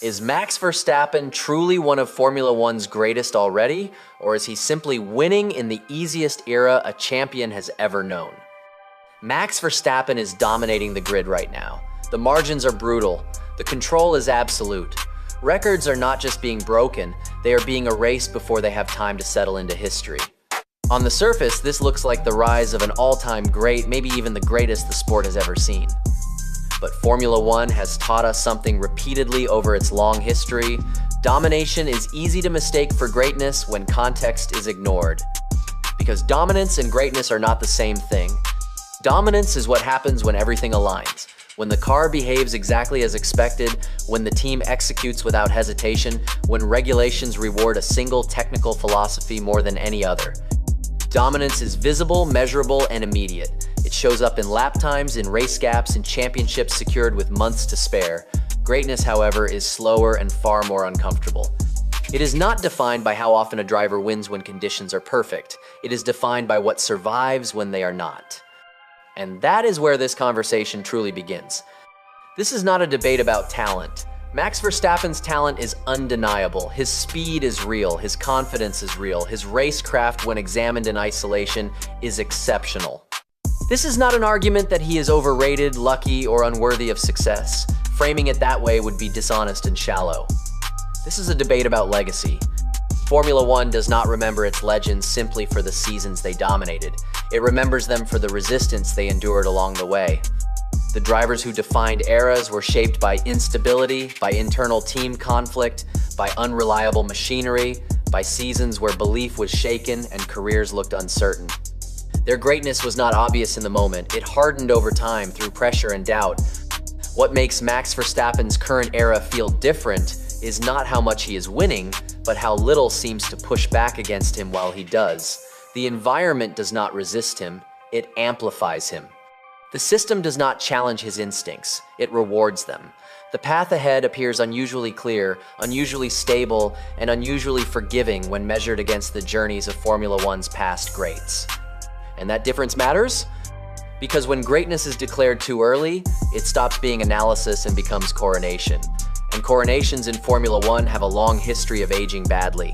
Is Max Verstappen truly one of Formula One's greatest already, or is he simply winning in the easiest era a champion has ever known? Max Verstappen is dominating the grid right now. The margins are brutal. The control is absolute. Records are not just being broken, they are being erased before they have time to settle into history. On the surface, this looks like the rise of an all-time great, maybe even the greatest the sport has ever seen. But Formula One has taught us something repeatedly over its long history. Domination is easy to mistake for greatness when context is ignored. Because dominance and greatness are not the same thing. Dominance is what happens when everything aligns. When the car behaves exactly as expected, when the team executes without hesitation, when regulations reward a single technical philosophy more than any other. Dominance is visible, measurable, and immediate. It shows up in lap times, in race gaps, in championships secured with months to spare. Greatness, however, is slower and far more uncomfortable. It is not defined by how often a driver wins when conditions are perfect. It is defined by what survives when they are not. And that is where this conversation truly begins. This is not a debate about talent. Max Verstappen's talent is undeniable. His speed is real, his confidence is real, his racecraft when examined in isolation is exceptional. This is not an argument that he is overrated, lucky, or unworthy of success. Framing it that way would be dishonest and shallow. This is a debate about legacy. Formula One does not remember its legends simply for the seasons they dominated. It remembers them for the resistance they endured along the way. The drivers who defined eras were shaped by instability, by internal team conflict, by unreliable machinery, by seasons where belief was shaken and careers looked uncertain. Their greatness was not obvious in the moment. It hardened over time through pressure and doubt. What makes Max Verstappen's current era feel different is not how much he is winning, but how little seems to push back against him while he does. The environment does not resist him, it amplifies him. The system does not challenge his instincts, it rewards them. The path ahead appears unusually clear, unusually stable, and unusually forgiving when measured against the journeys of Formula One's past greats. And that difference matters? Because when greatness is declared too early, it stops being analysis and becomes coronation. And coronations in Formula One have a long history of aging badly.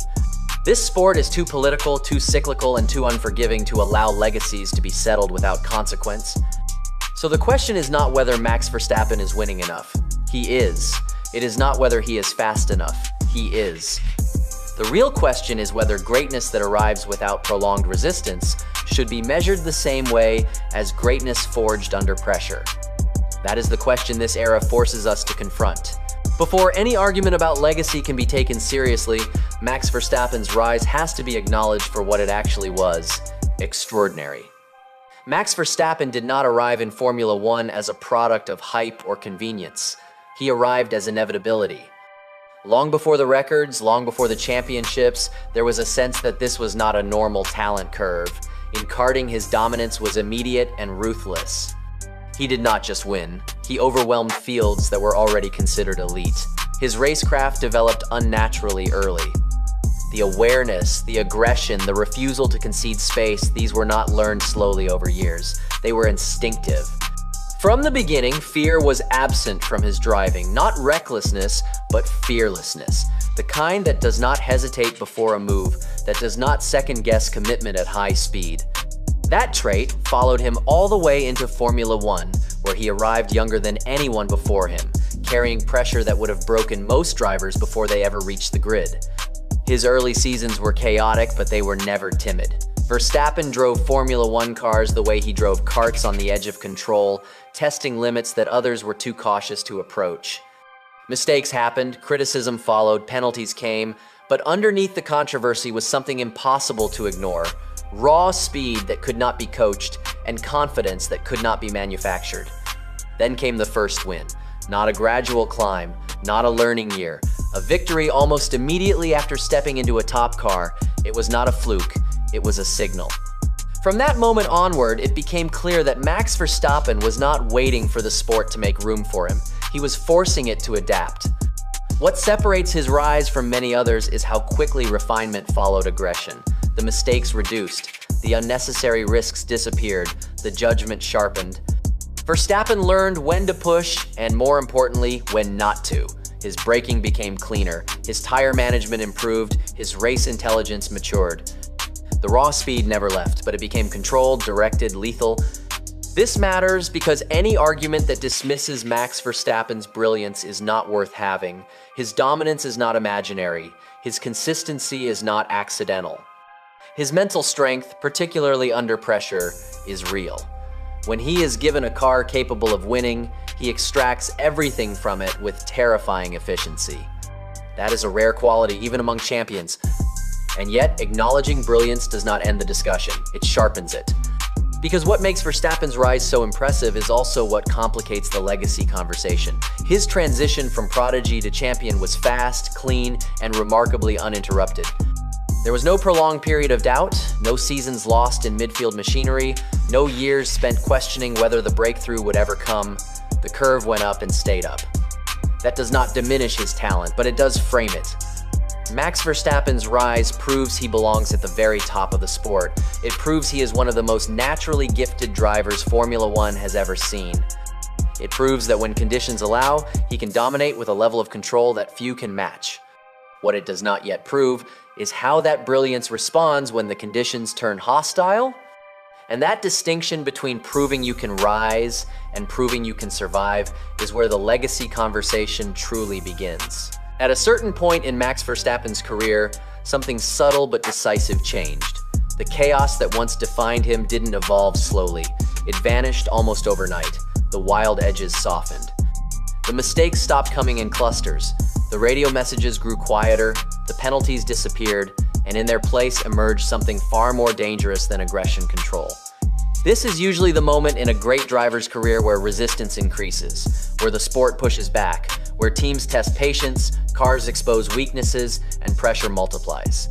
This sport is too political, too cyclical, and too unforgiving to allow legacies to be settled without consequence. So the question is not whether Max Verstappen is winning enough. He is. It is not whether he is fast enough. He is. The real question is whether greatness that arrives without prolonged resistance should be measured the same way as greatness forged under pressure. That is the question this era forces us to confront. Before any argument about legacy can be taken seriously, Max Verstappen's rise has to be acknowledged for what it actually was: extraordinary. Max Verstappen did not arrive in Formula One as a product of hype or convenience. He arrived as inevitability. Long before the records, long before the championships, there was a sense that this was not a normal talent curve. In karting, his dominance was immediate and ruthless. He did not just win, he overwhelmed fields that were already considered elite. His racecraft developed unnaturally early. The awareness, the aggression, the refusal to concede space, these were not learned slowly over years. They were instinctive. From the beginning, fear was absent from his driving, not recklessness, but fearlessness. The kind that does not hesitate before a move, that does not second-guess commitment at high speed. That trait followed him all the way into Formula One, where he arrived younger than anyone before him, carrying pressure that would have broken most drivers before they ever reached the grid. His early seasons were chaotic, but they were never timid. Verstappen drove Formula One cars the way he drove karts on the edge of control, testing limits that others were too cautious to approach. Mistakes happened, criticism followed, penalties came, but underneath the controversy was something impossible to ignore: raw speed that could not be coached, and confidence that could not be manufactured. Then came the first win. Not a gradual climb, not a learning year. A victory almost immediately after stepping into a top car. It was not a fluke, it was a signal. From that moment onward, it became clear that Max Verstappen was not waiting for the sport to make room for him. He was forcing it to adapt. What separates his rise from many others is how quickly refinement followed aggression. The mistakes reduced, the unnecessary risks disappeared, the judgment sharpened. Verstappen learned when to push and, more importantly, when not to. His braking became cleaner, his tire management improved, his race intelligence matured. The raw speed never left, but it became controlled, directed, lethal. This matters because any argument that dismisses Max Verstappen's brilliance is not worth having. His dominance is not imaginary. His consistency is not accidental. His mental strength, particularly under pressure, is real. When he is given a car capable of winning, he extracts everything from it with terrifying efficiency. That is a rare quality even among champions. And yet, acknowledging brilliance does not end the discussion, it sharpens it. Because what makes Verstappen's rise so impressive is also what complicates the legacy conversation. His transition from prodigy to champion was fast, clean, and remarkably uninterrupted. There was no prolonged period of doubt, no seasons lost in midfield machinery, no years spent questioning whether the breakthrough would ever come. The curve went up and stayed up. That does not diminish his talent, but it does frame it. Max Verstappen's rise proves he belongs at the very top of the sport. It proves he is one of the most naturally gifted drivers Formula One has ever seen. It proves that when conditions allow, he can dominate with a level of control that few can match. What it does not yet prove is how that brilliance responds when the conditions turn hostile. And that distinction between proving you can rise and proving you can survive is where the legacy conversation truly begins. At a certain point in Max Verstappen's career, something subtle but decisive changed. The chaos that once defined him didn't evolve slowly. It vanished almost overnight. The wild edges softened. The mistakes stopped coming in clusters. The radio messages grew quieter, the penalties disappeared, and in their place emerged something far more dangerous than aggression control. This is usually the moment in a great driver's career where resistance increases, where the sport pushes back, where teams test patience, cars expose weaknesses, and pressure multiplies.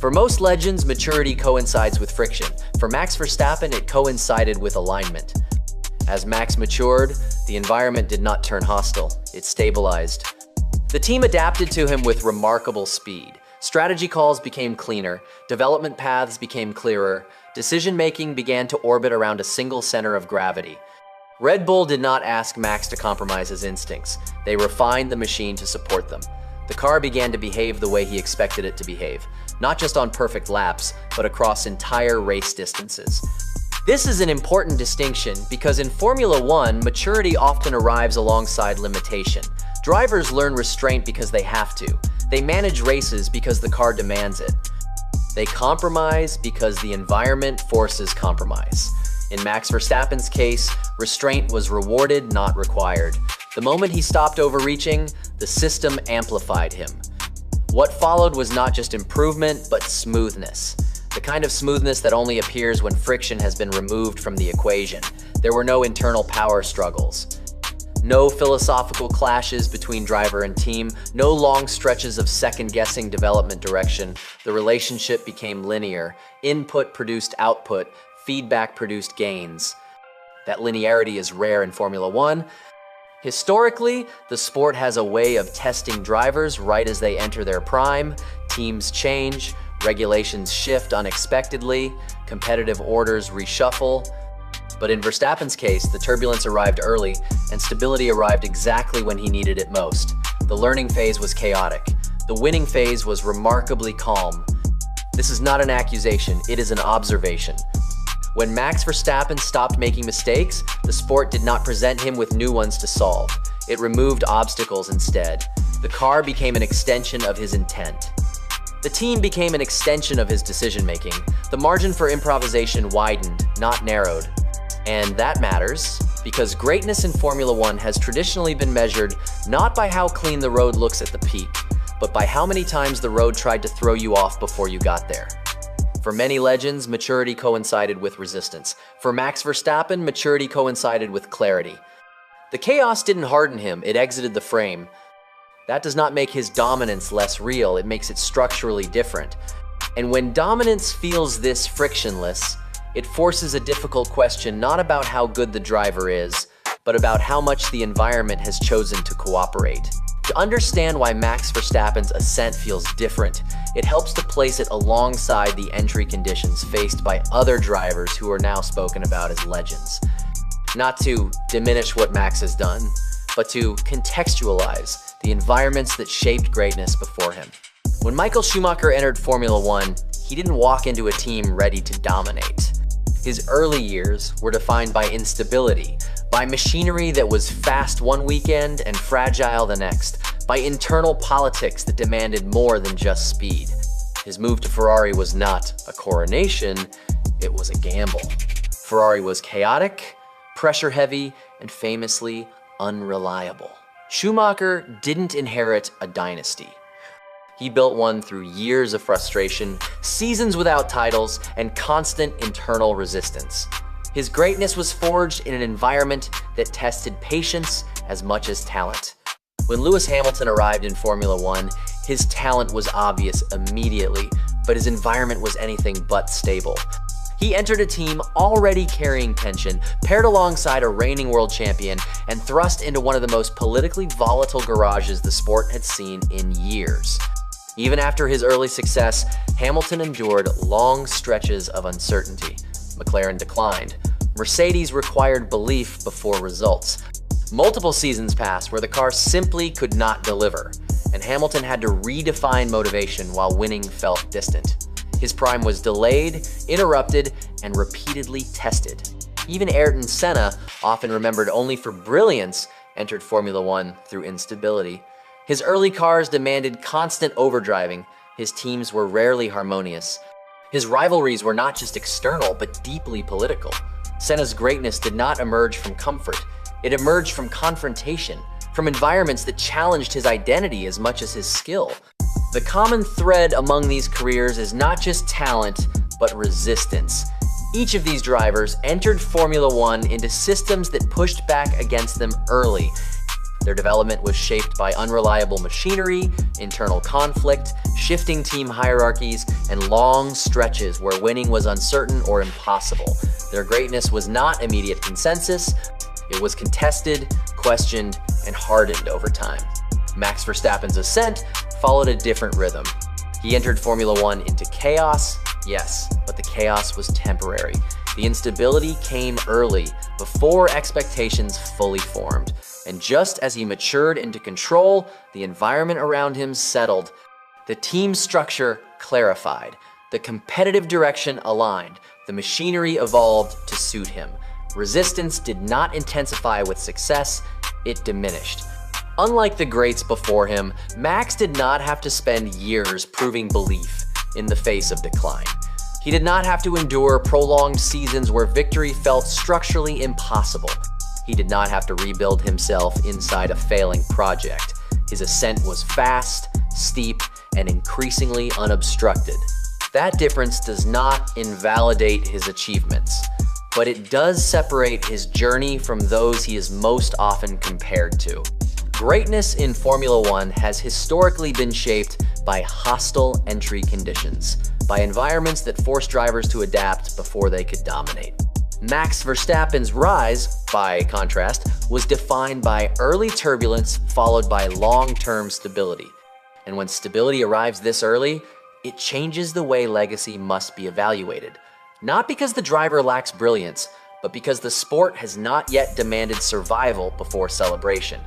For most legends, maturity coincides with friction. For Max Verstappen, it coincided with alignment. As Max matured, the environment did not turn hostile, it stabilized. The team adapted to him with remarkable speed. Strategy calls became cleaner, development paths became clearer, decision-making began to orbit around a single center of gravity. Red Bull did not ask Max to compromise his instincts. They refined the machine to support them. The car began to behave the way he expected it to behave, not just on perfect laps, but across entire race distances. This is an important distinction because in Formula One, maturity often arrives alongside limitation. Drivers learn restraint because they have to. They manage races because the car demands it. They compromise because the environment forces compromise. In Max Verstappen's case, restraint was rewarded, not required. The moment he stopped overreaching, the system amplified him. What followed was not just improvement, but smoothness. The kind of smoothness that only appears when friction has been removed from the equation. There were no internal power struggles. No philosophical clashes between driver and team, no long stretches of second-guessing development direction. The relationship became linear. Input produced output, feedback produced gains. That linearity is rare in Formula One. Historically, the sport has a way of testing drivers right as they enter their prime. Teams change, regulations shift unexpectedly, competitive orders reshuffle. But in Verstappen's case, the turbulence arrived early, and stability arrived exactly when he needed it most. The learning phase was chaotic. The winning phase was remarkably calm. This is not an accusation, it is an observation. When Max Verstappen stopped making mistakes, the sport did not present him with new ones to solve. It removed obstacles instead. The car became an extension of his intent. The team became an extension of his decision-making. The margin for improvisation widened, not narrowed. And that matters, because greatness in Formula One has traditionally been measured not by how clean the road looks at the peak, but by how many times the road tried to throw you off before you got there. For many legends, maturity coincided with resistance. For Max Verstappen, maturity coincided with clarity. The chaos didn't harden him, it exited the frame. That does not make his dominance less real, it makes it structurally different. And when dominance feels this frictionless, it forces a difficult question not about how good the driver is, but about how much the environment has chosen to cooperate. To understand why Max Verstappen's ascent feels different, it helps to place it alongside the entry conditions faced by other drivers who are now spoken about as legends. Not to diminish what Max has done, but to contextualize the environments that shaped greatness before him. When Michael Schumacher entered Formula One, he didn't walk into a team ready to dominate. His early years were defined by instability, by machinery that was fast one weekend and fragile the next, by internal politics that demanded more than just speed. His move to Ferrari was not a coronation, it was a gamble. Ferrari was chaotic, pressure-heavy, and famously unreliable. Schumacher didn't inherit a dynasty. He built one through years of frustration, seasons without titles, and constant internal resistance. His greatness was forged in an environment that tested patience as much as talent. When Lewis Hamilton arrived in Formula One, his talent was obvious immediately, but his environment was anything but stable. He entered a team already carrying tension, paired alongside a reigning world champion, and thrust into one of the most politically volatile garages the sport had seen in years. Even after his early success, Hamilton endured long stretches of uncertainty. McLaren declined. Mercedes required belief before results. Multiple seasons passed where the car simply could not deliver, and Hamilton had to redefine motivation while winning felt distant. His prime was delayed, interrupted, and repeatedly tested. Even Ayrton Senna, often remembered only for brilliance, entered Formula One through instability. His early cars demanded constant overdriving. His teams were rarely harmonious. His rivalries were not just external, but deeply political. Senna's greatness did not emerge from comfort. It emerged from confrontation, from environments that challenged his identity as much as his skill. The common thread among these careers is not just talent, but resistance. Each of these drivers entered Formula One into systems that pushed back against them early. Their development was shaped by unreliable machinery, internal conflict, shifting team hierarchies, and long stretches where winning was uncertain or impossible. Their greatness was not immediate consensus. It was contested, questioned, and hardened over time. Max Verstappen's ascent followed a different rhythm. He entered Formula One into chaos, yes, but the chaos was temporary. The instability came early, before expectations fully formed. And just as he matured into control, the environment around him settled. The team structure clarified. The competitive direction aligned. The machinery evolved to suit him. Resistance did not intensify with success, it diminished. Unlike the greats before him, Max did not have to spend years proving belief in the face of decline. He did not have to endure prolonged seasons where victory felt structurally impossible. He did not have to rebuild himself inside a failing project. His ascent was fast, steep, and increasingly unobstructed. That difference does not invalidate his achievements, but it does separate his journey from those he is most often compared to. Greatness in Formula One has historically been shaped by hostile entry conditions, by environments that force drivers to adapt before they could dominate. Max Verstappen's rise, by contrast, was defined by early turbulence followed by long-term stability. And when stability arrives this early, it changes the way legacy must be evaluated. Not because the driver lacks brilliance, but because the sport has not yet demanded survival before celebration.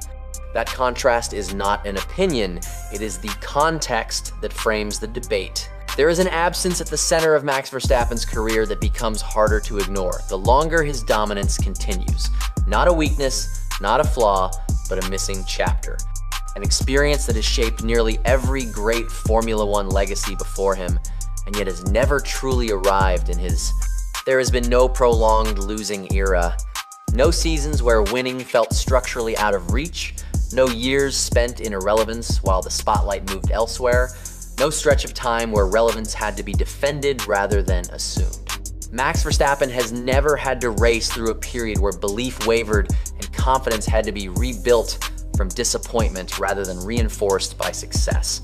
That contrast is not an opinion, it is the context that frames the debate. There is an absence at the center of Max Verstappen's career that becomes harder to ignore the longer his dominance continues. Not a weakness, not a flaw, but a missing chapter. An experience that has shaped nearly every great Formula One legacy before him, and yet has never truly arrived in his. There has been no prolonged losing era. No seasons where winning felt structurally out of reach. No years spent in irrelevance while the spotlight moved elsewhere. No stretch of time where relevance had to be defended rather than assumed. Max Verstappen has never had to race through a period where belief wavered and confidence had to be rebuilt from disappointment rather than reinforced by success.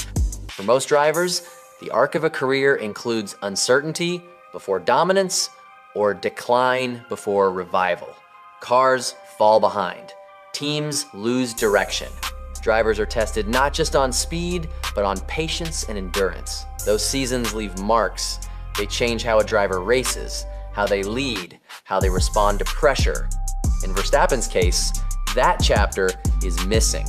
For most drivers, the arc of a career includes uncertainty before dominance or decline before revival. Cars fall behind. Teams lose direction. Drivers are tested not just on speed, but on patience and endurance. Those seasons leave marks. They change how a driver races, how they lead, how they respond to pressure. In Verstappen's case, that chapter is missing.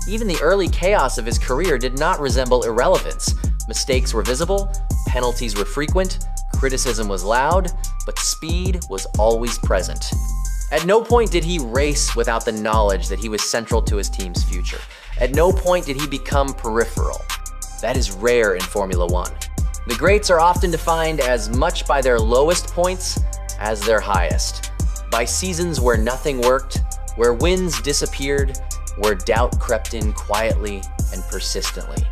Even the early chaos of his career did not resemble irrelevance. Mistakes were visible, penalties were frequent, criticism was loud, but speed was always present. At no point did he race without the knowledge that he was central to his team's future. At no point did he become peripheral. That is rare in Formula One. The greats are often defined as much by their lowest points as their highest. By seasons where nothing worked, where wins disappeared, where doubt crept in quietly and persistently.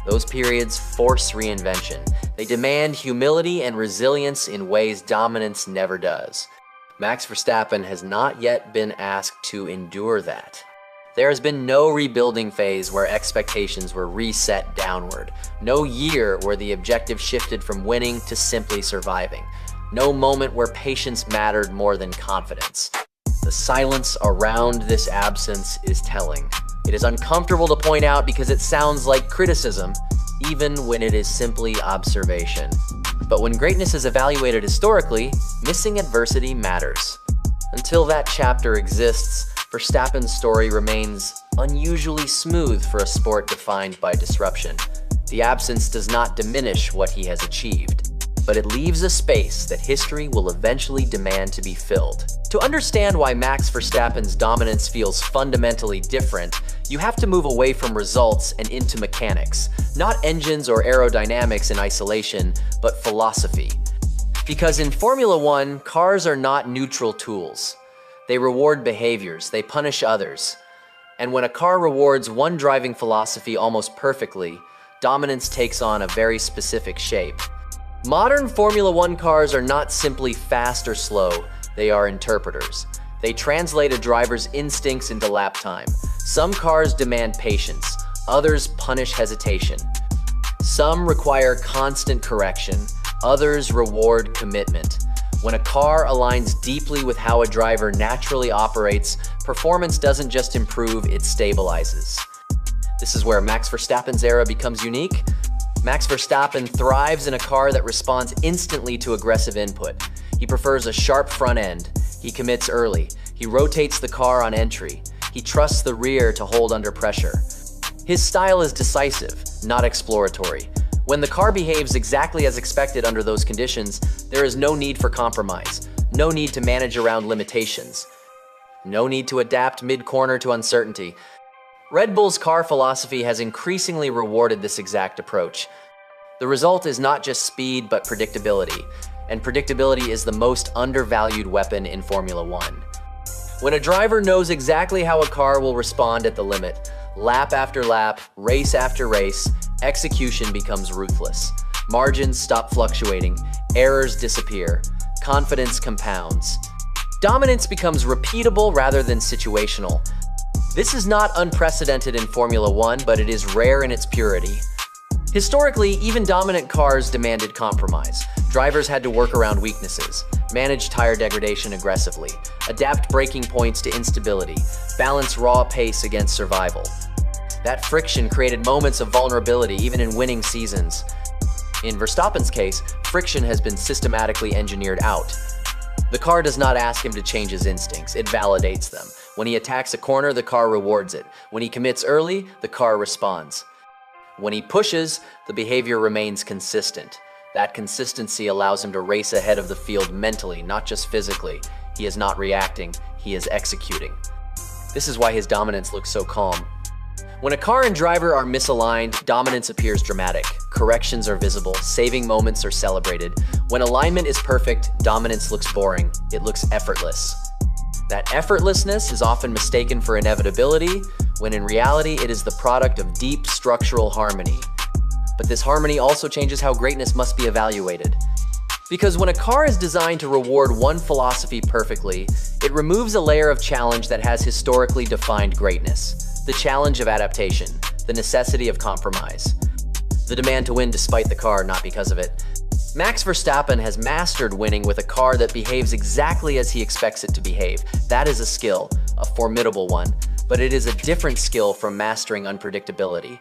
Those periods force reinvention. They demand humility and resilience in ways dominance never does. Max Verstappen has not yet been asked to endure that. There has been no rebuilding phase where expectations were reset downward. No year where the objective shifted from winning to simply surviving. No moment where patience mattered more than confidence. The silence around this absence is telling. It is uncomfortable to point out because it sounds like criticism, even when it is simply observation. But when greatness is evaluated historically, missing adversity matters. Until that chapter exists, Verstappen's story remains unusually smooth for a sport defined by disruption. The absence does not diminish what he has achieved, but it leaves a space that history will eventually demand to be filled. To understand why Max Verstappen's dominance feels fundamentally different, you have to move away from results and into mechanics, not engines or aerodynamics in isolation, but philosophy. Because in Formula One, cars are not neutral tools. They reward behaviors, they punish others. And when a car rewards one driving philosophy almost perfectly, dominance takes on a very specific shape. Modern Formula One cars are not simply fast or slow, they are interpreters. They translate a driver's instincts into lap time. Some cars demand patience, others punish hesitation. Some require constant correction, others reward commitment. When a car aligns deeply with how a driver naturally operates, performance doesn't just improve, it stabilizes. This is where Max Verstappen's era becomes unique. Max Verstappen thrives in a car that responds instantly to aggressive input. He prefers a sharp front end. He commits early. He rotates the car on entry. He trusts the rear to hold under pressure. His style is decisive, not exploratory. When the car behaves exactly as expected under those conditions, there is no need for compromise, no need to manage around limitations, no need to adapt mid-corner to uncertainty. Red Bull's car philosophy has increasingly rewarded this exact approach. The result is not just speed, but predictability. And predictability is the most undervalued weapon in Formula One. When a driver knows exactly how a car will respond at the limit, lap after lap, race after race, execution becomes ruthless. Margins stop fluctuating, errors disappear, confidence compounds. Dominance becomes repeatable rather than situational. This is not unprecedented in Formula One, but it is rare in its purity. Historically, even dominant cars demanded compromise. Drivers had to work around weaknesses, manage tire degradation aggressively, adapt braking points to instability, balance raw pace against survival. That friction created moments of vulnerability even in winning seasons. In Verstappen's case, friction has been systematically engineered out. The car does not ask him to change his instincts, it validates them. When he attacks a corner, the car rewards it. When he commits early, the car responds. When he pushes, the behavior remains consistent. That consistency allows him to race ahead of the field mentally, not just physically. He is not reacting, he is executing. This is why his dominance looks so calm. When a car and driver are misaligned, dominance appears dramatic. Corrections are visible, saving moments are celebrated. When alignment is perfect, dominance looks boring. It looks effortless. That effortlessness is often mistaken for inevitability, when in reality it is the product of deep structural harmony. But this harmony also changes how greatness must be evaluated. Because when a car is designed to reward one philosophy perfectly, it removes a layer of challenge that has historically defined greatness. The challenge of adaptation, the necessity of compromise, the demand to win despite the car, not because of it. Max Verstappen has mastered winning with a car that behaves exactly as he expects it to behave. That is a skill, a formidable one, but it is a different skill from mastering unpredictability.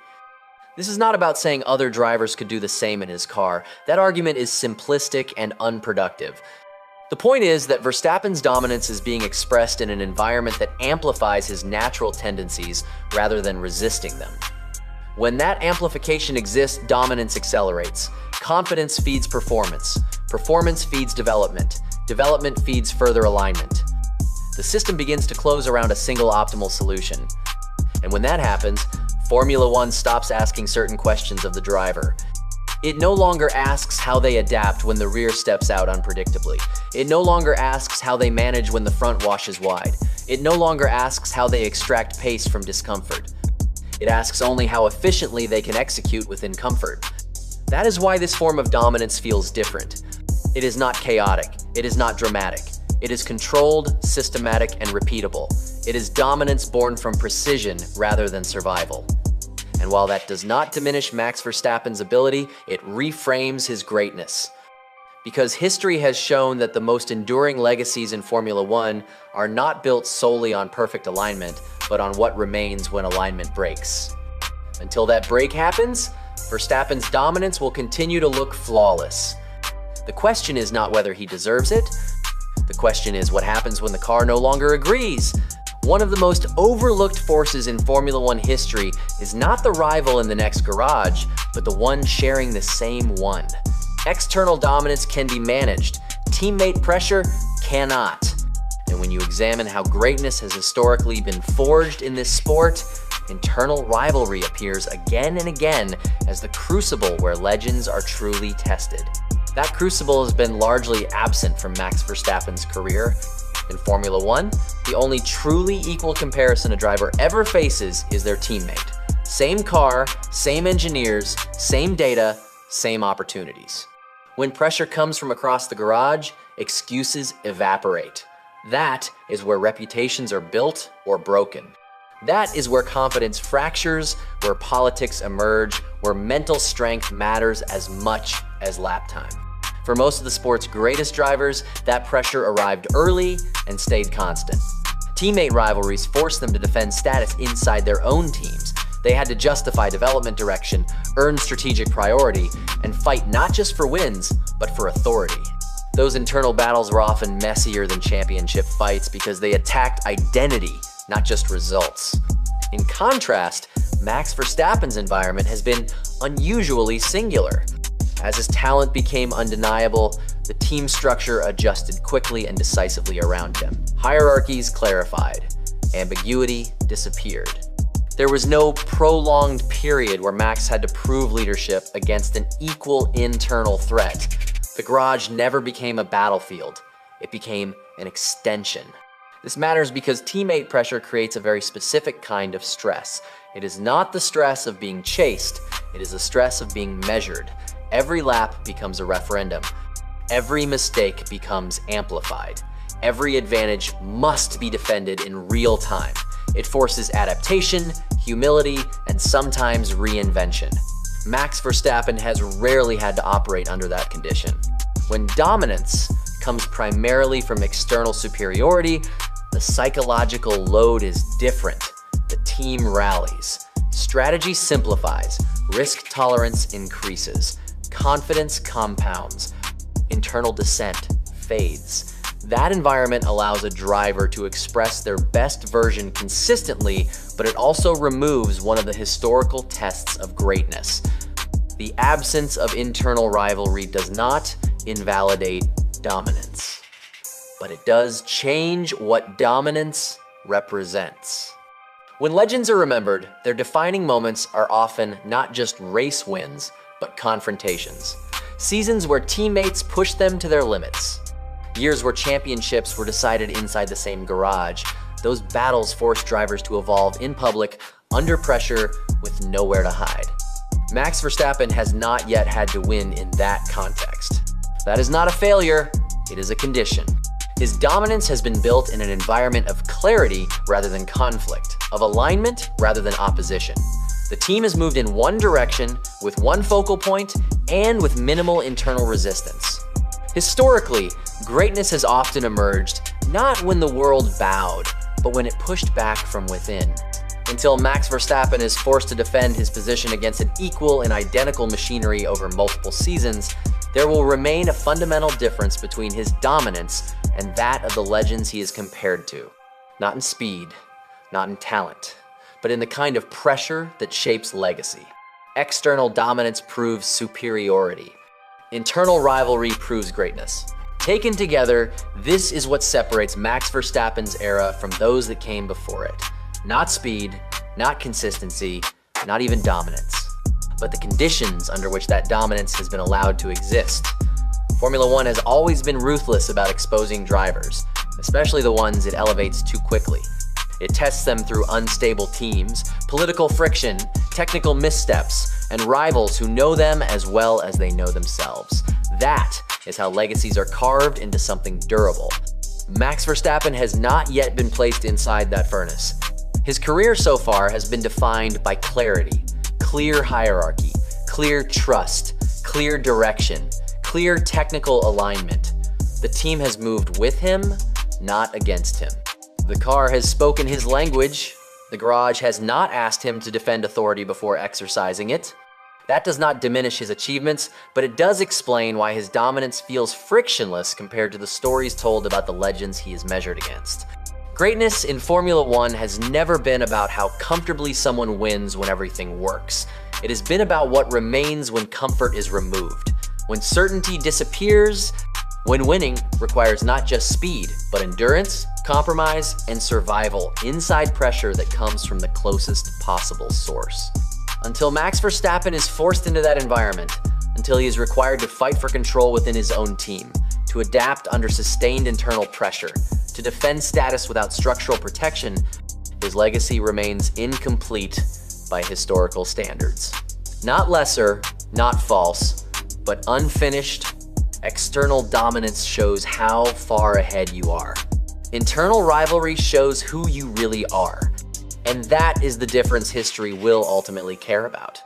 This is not about saying other drivers could do the same in his car. That argument is simplistic and unproductive. The point is that Verstappen's dominance is being expressed in an environment that amplifies his natural tendencies rather than resisting them. When that amplification exists, dominance accelerates. Confidence feeds performance. Performance feeds development. Development feeds further alignment. The system begins to close around a single optimal solution. And when that happens, Formula One stops asking certain questions of the driver. It no longer asks how they adapt when the rear steps out unpredictably. It no longer asks how they manage when the front washes wide. It no longer asks how they extract pace from discomfort. It asks only how efficiently they can execute within comfort. That is why this form of dominance feels different. It is not chaotic. It is not dramatic. It is controlled, systematic, and repeatable. It is dominance born from precision rather than survival. And while that does not diminish Max Verstappen's ability, it reframes his greatness. Because history has shown that the most enduring legacies in Formula One are not built solely on perfect alignment, but on what remains when alignment breaks. Until that break happens, Verstappen's dominance will continue to look flawless. The question is not whether he deserves it. The question is what happens when the car no longer agrees. One of the most overlooked forces in Formula One history is not the rival in the next garage, but the one sharing the same one. External dominance can be managed. Teammate pressure cannot. And when you examine how greatness has historically been forged in this sport, internal rivalry appears again and again as the crucible where legends are truly tested. That crucible has been largely absent from Max Verstappen's career. In Formula One, the only truly equal comparison a driver ever faces is their teammate. Same car, same engineers, same data, same opportunities. When pressure comes from across the garage, excuses evaporate. That is where reputations are built or broken. That is where confidence fractures, where politics emerge, where mental strength matters as much as lap time. For most of the sport's greatest drivers, that pressure arrived early and stayed constant. Teammate rivalries forced them to defend status inside their own teams. They had to justify development direction, earn strategic priority, and fight not just for wins, but for authority. Those internal battles were often messier than championship fights because they attacked identity, not just results. In contrast, Max Verstappen's environment has been unusually singular. As his talent became undeniable, the team structure adjusted quickly and decisively around him. Hierarchies clarified. Ambiguity disappeared. There was no prolonged period where Max had to prove leadership against an equal internal threat. The garage never became a battlefield. It became an extension. This matters because teammate pressure creates a very specific kind of stress. It is not the stress of being chased. It is the stress of being measured. Every lap becomes a referendum. Every mistake becomes amplified. Every advantage must be defended in real time. It forces adaptation, humility, and sometimes reinvention. Max Verstappen has rarely had to operate under that condition. When dominance comes primarily from external superiority, the psychological load is different. The team rallies. Strategy simplifies. Risk tolerance increases. Confidence compounds. Internal dissent fades. That environment allows a driver to express their best version consistently, but it also removes one of the historical tests of greatness. The absence of internal rivalry does not invalidate dominance, but it does change what dominance represents. When legends are remembered, their defining moments are often not just race wins, but confrontations. Seasons where teammates push them to their limits. Years where championships were decided inside the same garage. Those battles forced drivers to evolve in public, under pressure, with nowhere to hide. Max Verstappen has not yet had to win in that context. That is not a failure, it is a condition. His dominance has been built in an environment of clarity rather than conflict, of alignment rather than opposition. The team has moved in one direction, with one focal point, and with minimal internal resistance. Historically, greatness has often emerged not when the world bowed, but when it pushed back from within. Until Max Verstappen is forced to defend his position against an equal and identical machinery over multiple seasons, there will remain a fundamental difference between his dominance and that of the legends he is compared to. Not in speed, not in talent, but in the kind of pressure that shapes legacy. External dominance proves superiority. Internal rivalry proves greatness. Taken together, this is what separates Max Verstappen's era from those that came before it. Not speed, not consistency, not even dominance, but the conditions under which that dominance has been allowed to exist. Formula One has always been ruthless about exposing drivers, especially the ones it elevates too quickly. It tests them through unstable teams, political friction, technical missteps, and rivals who know them as well as they know themselves. That is how legacies are carved into something durable. Max Verstappen has not yet been placed inside that furnace. His career so far has been defined by clarity, clear hierarchy, clear trust, clear direction, clear technical alignment. The team has moved with him, not against him. The car has spoken his language. The garage has not asked him to defend authority before exercising it. That does not diminish his achievements, but it does explain why his dominance feels frictionless compared to the stories told about the legends he is measured against. Greatness in Formula One has never been about how comfortably someone wins when everything works. It has been about what remains when comfort is removed, when certainty disappears, when winning requires not just speed, but endurance, compromise, and survival inside pressure that comes from the closest possible source. Until Max Verstappen is forced into that environment, until he is required to fight for control within his own team, to adapt under sustained internal pressure, to defend status without structural protection, his legacy remains incomplete by historical standards. Not lesser, not false, but unfinished. External dominance shows how far ahead you are. Internal rivalry shows who you really are. And that is the difference history will ultimately care about.